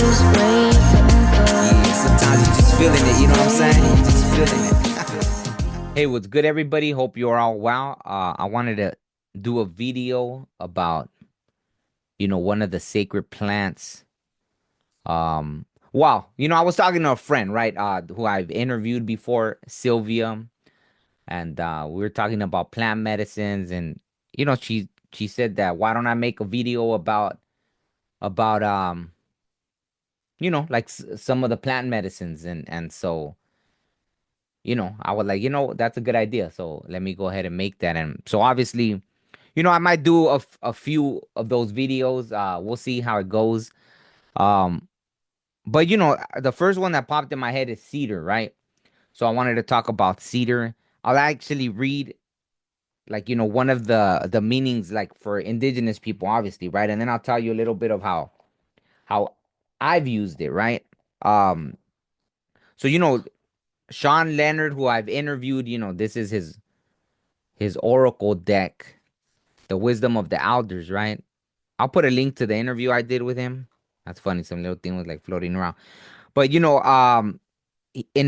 just waiting for. Yeah, sometimes you just feeling it, you know what I'm saying? You just feeling it. Hey, what's good, everybody? Hope you're all well. I wanted to do a video about, one of the sacred plants. Wow, I was talking to a friend, right? Who I've interviewed before, Sylvia, and we were talking about plant medicines, and she said that why don't I make a video about like some of the plant medicines, and so I was like, that's a good idea. So let me go ahead and make that. And so obviously, I might do a few of those videos. We'll see how it goes. Um, but the first one that popped in my head is cedar, right? So I wanted to talk about cedar. I'll actually read like, one of the meanings like for indigenous people, obviously, right? And then I'll tell you a little bit of how I've used it, right? Um, so Sean Leonard, who I've interviewed, this is his oracle deck, the wisdom of the elders, right? I'll put a link to the interview I did with him. That's funny. Some little thing was like floating around. But in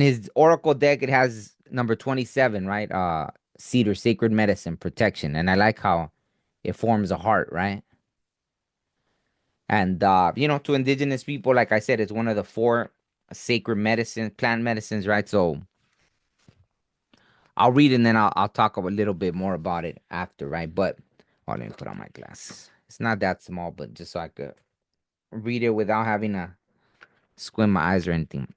his oracle deck, it has number 27, right? Cedar, sacred medicine, protection. And I like how it forms a heart, right? And to indigenous people, like I said, it's one of the four sacred medicine, plant medicines, right? So I'll read and then I'll talk a little bit more about it after, right? But let me put on my glasses. It's not that small, but just so I could read it without having to squint my eyes or anything.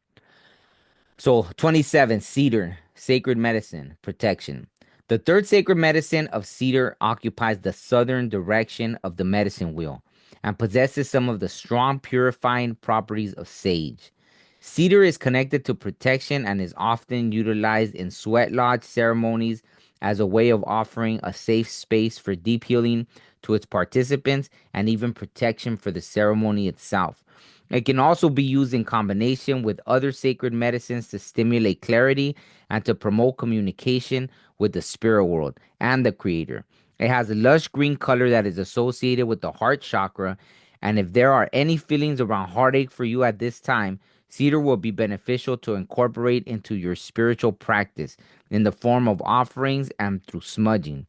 So 27, cedar, sacred medicine, protection. The third sacred medicine of cedar occupies the southern direction of the medicine wheel and possesses some of the strong purifying properties of sage. Cedar is connected to protection and is often utilized in sweat lodge ceremonies as a way of offering a safe space for deep healing to its participants and even protection for the ceremony itself. It can also be used in combination with other sacred medicines to stimulate clarity and to promote communication with the spirit world and the creator. It has a lush green color that is associated with the heart chakra. And if there are any feelings around heartache for you at this time, cedar will be beneficial to incorporate into your spiritual practice in the form of offerings and through smudging.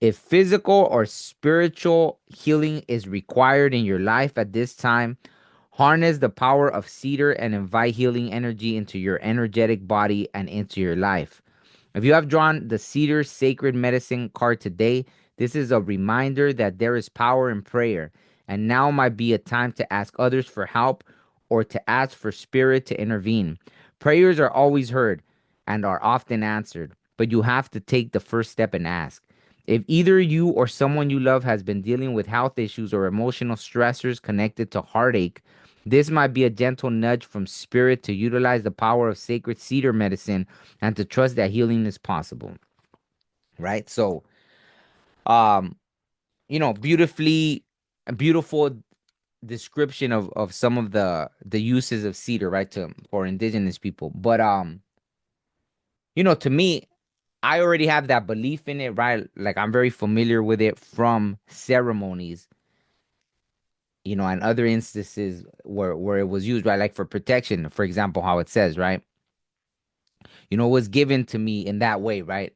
If physical or spiritual healing is required in your life at this time, harness the power of cedar and invite healing energy into your energetic body and into your life. If you have drawn the Cedar Sacred Medicine card today, this is a reminder that there is power in prayer, and now might be a time to ask others for help or to ask for spirit to intervene. Prayers are always heard and are often answered, but you have to take the first step and ask. If either you or someone you love has been dealing with health issues or emotional stressors connected to heartache, this might be a gentle nudge from spirit to utilize the power of sacred cedar medicine and to trust that healing is possible. Right? So, um, beautifully beautiful description of some of the uses of cedar, right, to for indigenous people. But to me, I already have that belief in it, right? Like I'm very familiar with it from ceremonies, and other instances where it was used, right? Like for protection, for example, how it says, right? It was given to me in that way, right?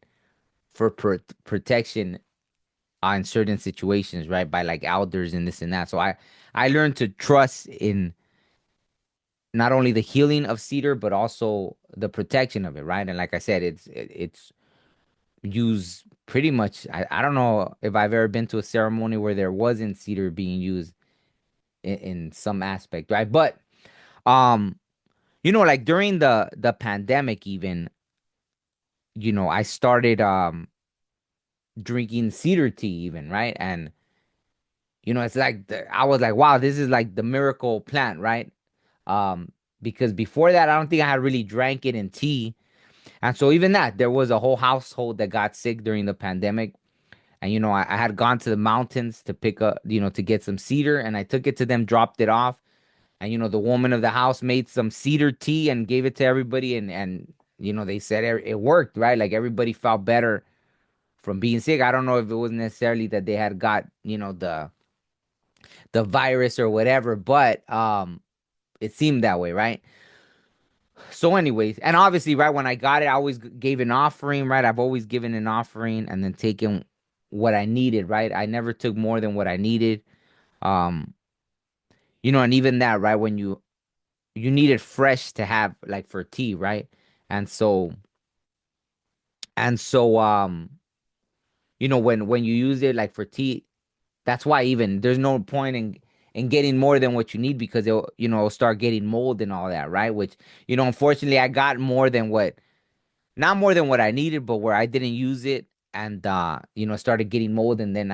For protection in certain situations, right? By like elders and this and that. So I learned to trust in not only the healing of cedar, but also the protection of it, right? And like I said, it's used pretty much. I don't know if I've ever been to a ceremony where there wasn't cedar being used in some aspect, right? But um, like during the pandemic, even I started drinking cedar tea, even right, and it's like I was like, wow, this is like the miracle plant, right? Um, because before that, I don't think I had really drank it in tea. And so even that, there was a whole household that got sick during the pandemic. And I had gone to the mountains to pick up, to get some cedar, and I took it to them, dropped it off, and the woman of the house made some cedar tea and gave it to everybody, and they said it worked, right? Like everybody felt better from being sick. I don't know if it was necessarily that they had got, the virus or whatever, but it seemed that way, right? So, anyways, and obviously, right when I got it, I always gave an offering, right? I've always given an offering and then taken what I needed, right? I never took more than what I needed. Um, and even that, right? When you need it fresh to have like for tea, right? And so when you use it like for tea, that's why even there's no point in getting more than what you need because it'll start getting mold and all that, right? Which, unfortunately I got more than what not more than what I needed, but where I didn't use it and started getting mold and then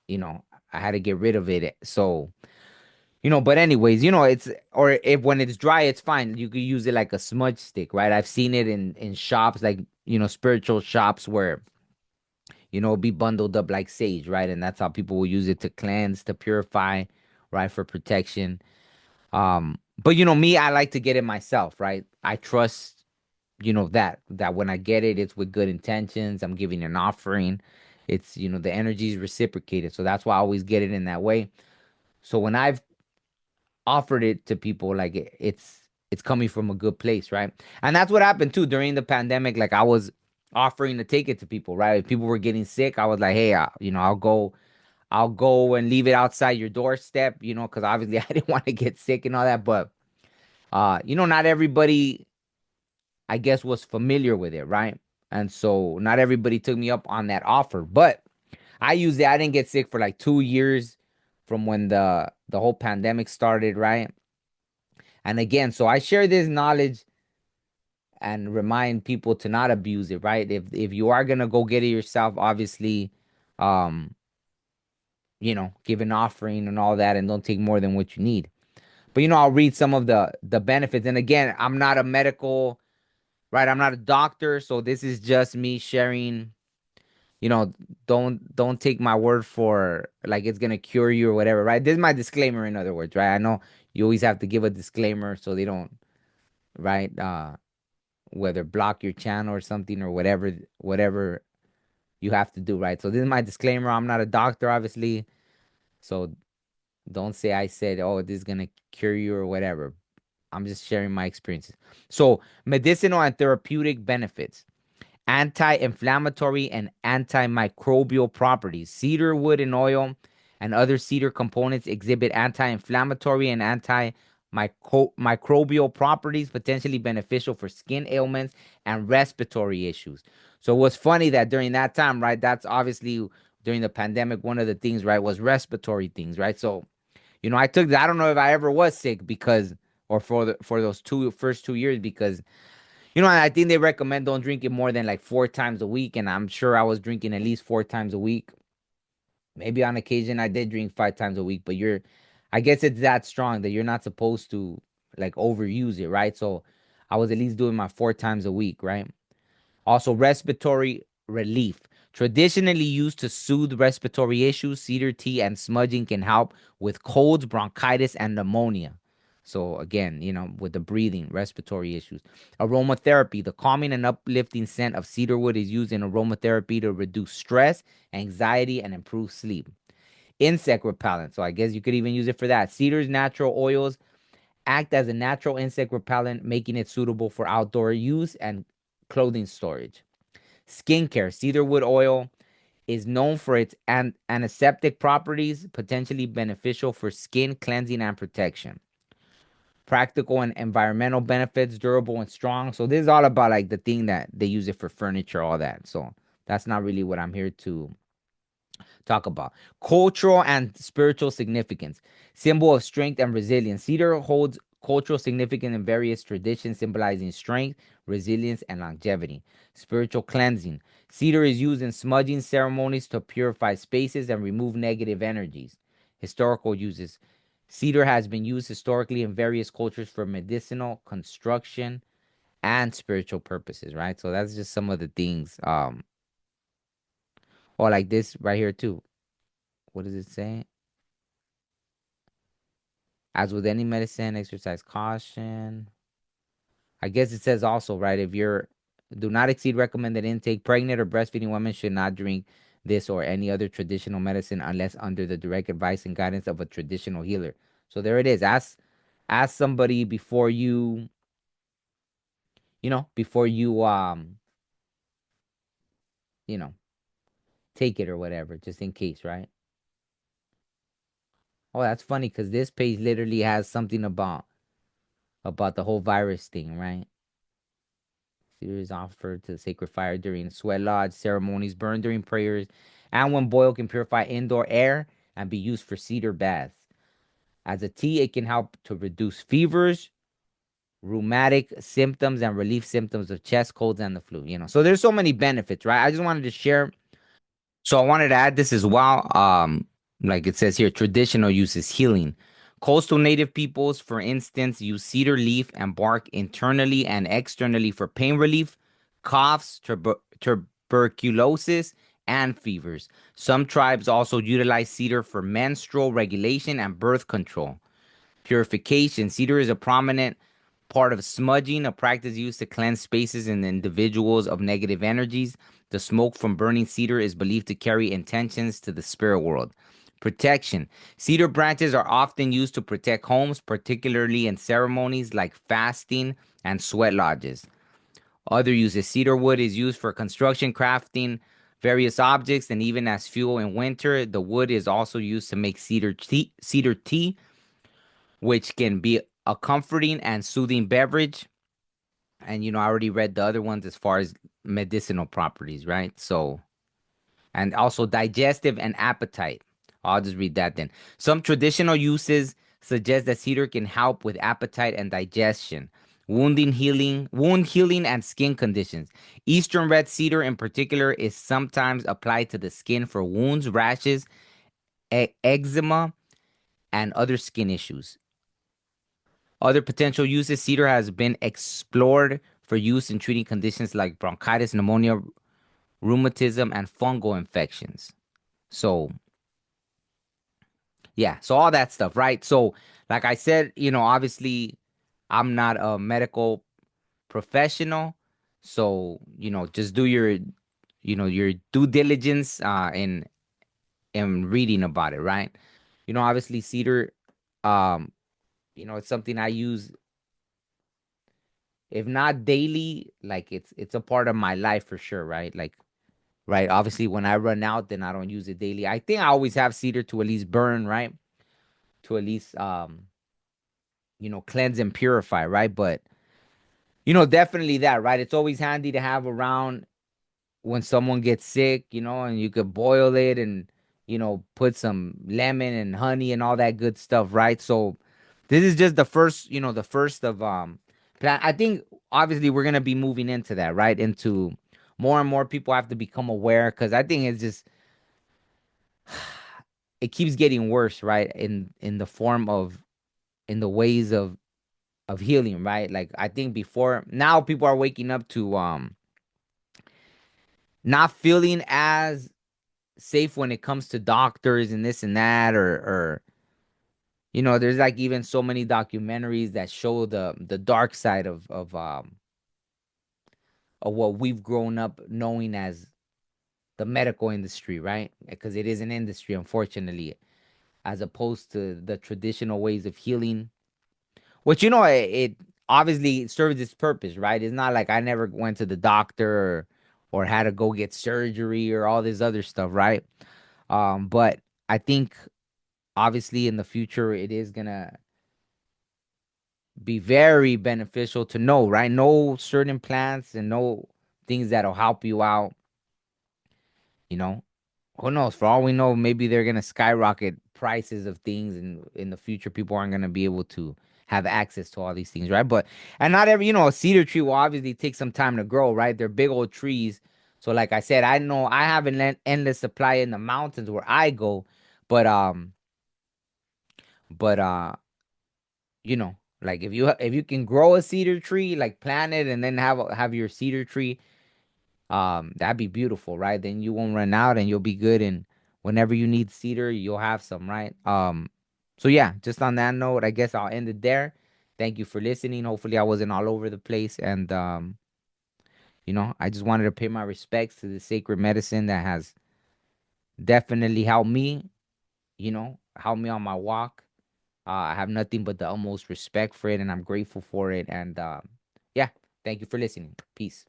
you know, I had to get rid of it. So, but anyways, it's or if when it's dry, it's fine. You could use it like a smudge stick, right? I've seen it in shops like, spiritual shops where, it'll be bundled up like sage, right? And that's how people will use it to cleanse, to purify, right? For protection. But me, I like to get it myself, right? I trust, that when I get it, it's with good intentions. I'm giving an offering. It's, the energy is reciprocated. So that's why I always get it in that way. So when I've offered it to people, like it's coming from a good place, right? And that's what happened too during the pandemic. Like I was offering to take it to people, right? If people were getting sick, I was like, hey, I'll go and leave it outside your doorstep, because obviously I didn't want to get sick and all that. But not everybody, I guess, was familiar with it, right? And so not everybody took me up on that offer. But I used it. I didn't get sick for like 2 years from when the whole pandemic started, right? And again, so I share this knowledge and remind people to not abuse it, right? If you are gonna go get it yourself, obviously, um, give an offering and all that, and don't take more than what you need. But I'll read some of the benefits. And again, I'm not a medical, right? I'm not a doctor, so this is just me sharing. You know, don't take my word for like it's gonna cure you or whatever, right? This is my disclaimer, in other words, right? I know you always have to give a disclaimer so they don't, right? Whether block your channel or something or whatever you have to do, right? So this is my disclaimer. I'm not a doctor, obviously, so don't say I said, oh, this is gonna cure you or whatever. I'm just sharing my experiences. So medicinal and therapeutic benefits: anti-inflammatory and antimicrobial properties. Cedar wood and oil and other cedar components exhibit anti-inflammatory and antimicrobial properties, potentially beneficial for skin ailments and respiratory issues. So it was funny that during that time, right, that's obviously during the pandemic, one of the things, right, was respiratory things, right? So, I took that. I don't know if I ever was sick because, or for those first 2 years, because I think they recommend don't drink it more than like 4 times a week, and I'm sure I was drinking at least 4 times a week. Maybe on occasion I did drink 5 times a week, but I guess it's that strong that you're not supposed to like overuse it, right? So I was at least doing my 4 times a week, right? Also, respiratory relief. Traditionally used to soothe respiratory issues, cedar tea and smudging can help with colds, bronchitis, and pneumonia. So, again, with the breathing, respiratory issues. Aromatherapy. The calming and uplifting scent of cedarwood is used in aromatherapy to reduce stress, anxiety, and improve sleep. Insect repellent. So, I guess you could even use it for that. Cedar's natural oils act as a natural insect repellent, making it suitable for outdoor use and clothing storage. Skincare. Cedarwood oil is known for its antiseptic properties, potentially beneficial for skin cleansing and protection. Practical and environmental benefits, durable and strong. So this is all about like the thing that they use it for furniture, all that. So that's not really what I'm here to talk about. Cultural and spiritual significance. Symbol of strength and resilience. Cedar holds cultural significance in various traditions, symbolizing strength, resilience, and longevity. Spiritual cleansing. Cedar is used in smudging ceremonies to purify spaces and remove negative energies. Historical uses. Cedar has been used historically in various cultures for medicinal, construction, and spiritual purposes, right? So that's just some of the things. Or like this right here too. What does it say? As with any medicine, exercise caution. I guess it says also, right, if you're do not exceed recommended intake. Pregnant or breastfeeding women should not drink this or any other traditional medicine unless under the direct advice and guidance of a traditional healer. So there it is. Ask ask somebody before you, before you you know, take it or whatever, just in case, right? Oh, that's funny because this page literally has something about the whole virus thing, right? Cedar is offered to the sacred fire during sweat lodge ceremonies, burned during prayers, and when boiled can purify indoor air and be used for cedar baths. As a tea, it can help to reduce fevers, rheumatic symptoms, and relief symptoms of chest colds and the flu. So there's so many benefits, right? I just wanted to share. So I wanted to add this as well. Like it says here, traditional use is healing. Coastal native peoples, for instance, use cedar leaf and bark internally and externally for pain relief, coughs, tuberculosis, and fevers. Some tribes also utilize cedar for menstrual regulation and birth control. Purification. Cedar is a prominent part of smudging, a practice used to cleanse spaces and individuals of negative energies. The smoke from burning cedar is believed to carry intentions to the spirit world. Protection. Cedar branches are often used to protect homes, particularly in ceremonies like fasting and sweat lodges. Other uses. Cedar wood is used for construction, crafting various objects, and even as fuel in winter. The wood is also used to make cedar tea, which can be a comforting and soothing beverage. And I already read the other ones as far as medicinal properties, right? So, and also digestive and appetite. I'll just read that then. Some traditional uses suggest that cedar can help with appetite and digestion, wound healing, and skin conditions. Eastern red cedar, in particular, is sometimes applied to the skin for wounds, rashes, eczema, and other skin issues. Other potential uses. Cedar has been explored for use in treating conditions like bronchitis, pneumonia, rheumatism, and fungal infections. So, yeah, so all that stuff, right? So, like I said, obviously, I'm not a medical professional. So, just do your due diligence in reading about it, right? Obviously, cedar, um, it's something I use, if not daily, like it's a part of my life for sure, right? Like, right, obviously when I run out, then I don't use it daily. I think I always have cedar to at least burn, right? To at least cleanse and purify, right? But definitely that, right? It's always handy to have around when someone gets sick, and you could boil it and put some lemon and honey and all that good stuff, right? So this is just the first of plan. I think obviously we're gonna be moving into that, right? Into more and more people have to become aware because I think it's just it keeps getting worse, right? In the form of in the ways of healing, right? Like I think before now people are waking up to not feeling as safe when it comes to doctors and this and that or there's like even so many documentaries that show the dark side of what we've grown up knowing as the medical industry, right? Because it is an industry, unfortunately, as opposed to the traditional ways of healing, which it obviously serves its purpose, right? It's not like I never went to the doctor or had to go get surgery or all this other stuff, right? But I think obviously in the future it is gonna be very beneficial to know, right? Know certain plants and know things that'll help you out, you know. Who knows? For all we know, maybe they're gonna skyrocket prices of things and in the future people aren't gonna be able to have access to all these things, right? But and not every a cedar tree will obviously take some time to grow, right? They're big old trees. So like I said, I know I have an endless supply in the mountains where I go, but but like if you can grow a cedar tree, like plant it and then have your cedar tree, that'd be beautiful, right? Then you won't run out and you'll be good, and whenever you need cedar you'll have some, right? So yeah, just on that note, I guess I'll end it there. Thank you for listening. Hopefully I wasn't all over the place, and I just wanted to pay my respects to the sacred medicine that has definitely helped me on my walk. I have nothing but the utmost respect for it, and I'm grateful for it. And yeah, thank you for listening. Peace.